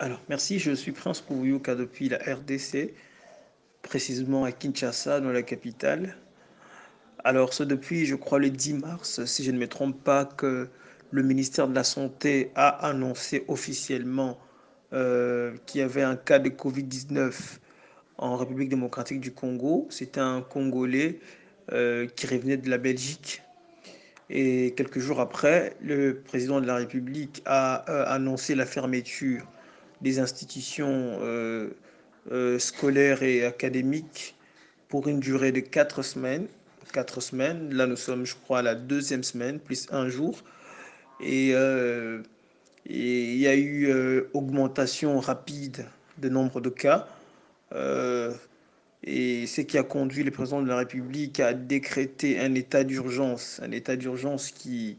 Alors, merci, je suis Prince Kouyouka depuis la RDC, précisément à Kinshasa, dans la capitale. Alors, ce depuis, je crois, le 10 mars, si je ne me trompe pas, que le ministère de la Santé a annoncé officiellement qu'il y avait un cas de Covid-19 en République démocratique du Congo. C'était un Congolais qui revenait de la Belgique. Et quelques jours après, le président de la République a annoncé la fermeture des institutions scolaires et académiques pour une durée de 4 semaines. 4 semaines. Là, nous sommes, je crois, à la deuxième semaine, plus un jour. Et, euh, et il y a eu augmentation rapide de nombre de cas. Euh, et ce qui a conduit le président de la République à décréter un état d'urgence qui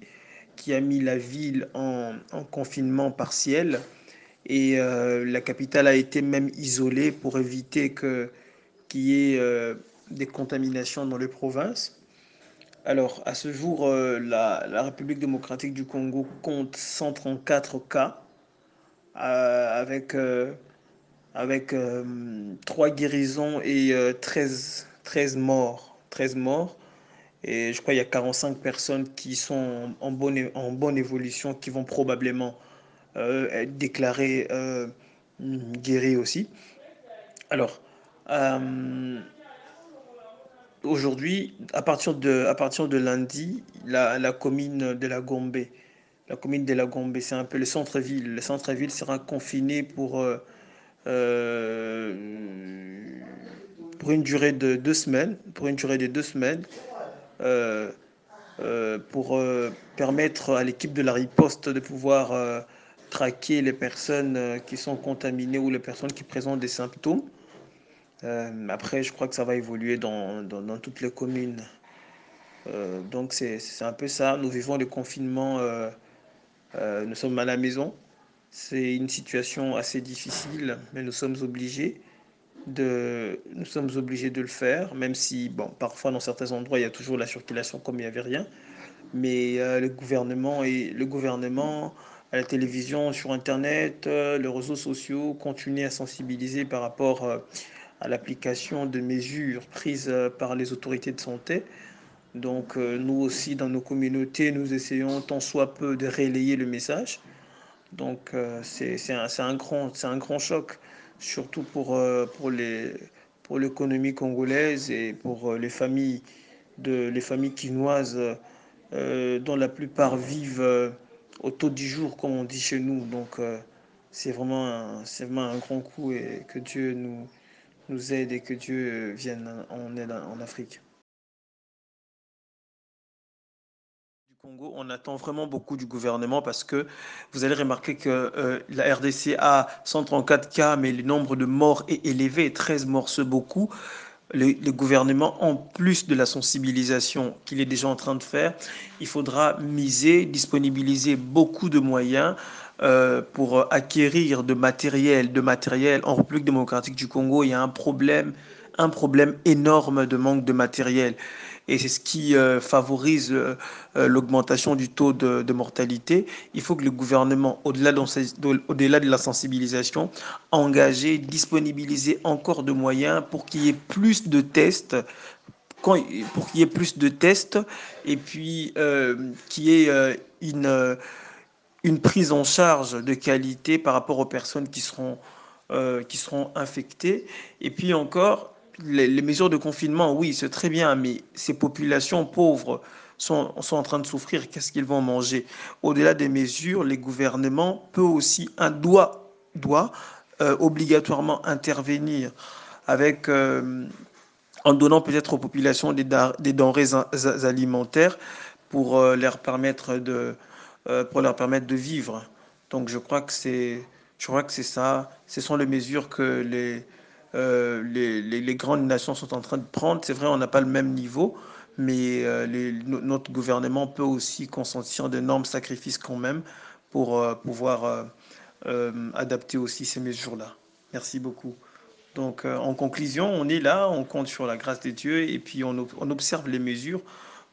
a mis la ville en confinement partiel. Et la capitale a été même isolée pour éviter qu'il y ait des contaminations dans les provinces. Alors, à ce jour, la République démocratique du Congo compte 134 cas avec avec 3 guérisons et 13 morts. 13 morts. Et je crois qu'il y a 45 personnes qui sont en bonne évolution, qui vont probablement être déclarées guéries aussi. Alors, euh, aujourd'hui, à partir de lundi, la commune de la Gombe, c'est un peu le centre-ville. Le centre-ville sera confiné euh, pour une durée de 2 semaines, euh, pour permettre à l'équipe de la riposte de pouvoir traquer les personnes qui sont contaminées ou les personnes qui présentent des symptômes. Après, je crois que ça va évoluer dans toutes les communes. Donc c'est un peu ça. Nous vivons le confinement, nous sommes à la maison. C'est une situation assez difficile, mais nous sommes obligés de le faire, même si, bon, parfois dans certains endroits, il y a toujours la circulation comme il n'y avait rien. Mais le gouvernement, à la télévision, sur Internet, les réseaux sociaux continuent à sensibiliser par rapport à l'application de mesures prises par les autorités de santé. Donc nous aussi, dans nos communautés, nous essayons tant soit peu de relayer le message. Donc c'est un grand choc, surtout pour l'économie congolaise et pour les familles quinoises dont la plupart vivent au taux du jour, comme on dit chez nous. Donc c'est vraiment un grand coup et que Dieu nous aide et que Dieu vienne en aide en Afrique. Du Congo, on attend vraiment beaucoup du gouvernement parce que vous allez remarquer que la RDC a 134 cas, mais le nombre de morts est élevé, 13 morts c'est beaucoup. Le gouvernement, en plus de la sensibilisation qu'il est déjà en train de faire, il faudra miser, disponibiliser beaucoup de moyens pour acquérir de matériel. En République démocratique du Congo, il y a un problème énorme de manque de matériel. Et c'est ce qui favorise l'augmentation du taux de mortalité. Il faut que le gouvernement, au-delà de la sensibilisation, engager, disponibiliser encore de moyens pour qu'il y ait plus de tests, pour qu'il y ait plus de tests et puis qu'il y ait une prise en charge de qualité par rapport aux personnes qui seront infectées. Et puis encore, les mesures de confinement, oui, c'est très bien, mais ces populations pauvres sont en train de souffrir. Qu'est-ce qu'ils vont manger? Au-delà des mesures, les gouvernements peut aussi, doit obligatoirement intervenir avec, en donnant peut-être aux populations des denrées alimentaires pour pour leur permettre de vivre. Donc je crois que c'est ça. Ce sont les mesures que les grandes nations sont en train de prendre. C'est vrai, on n'a pas le même niveau, mais notre gouvernement peut aussi consentir d'énormes sacrifices quand même pour pouvoir adapter aussi ces mesures-là. Merci beaucoup. Donc, en conclusion, on est là, on compte sur la grâce de Dieu et puis on observe les mesures.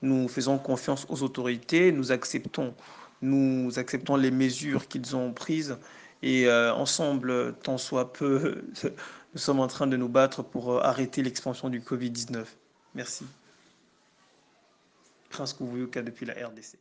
Nous faisons confiance aux autorités, nous acceptons les mesures qu'ils ont prises Et ensemble, tant soit peu, nous sommes en train de nous battre pour arrêter l'expansion du Covid-19. Merci. Prince Kouvouyoka depuis la RDC.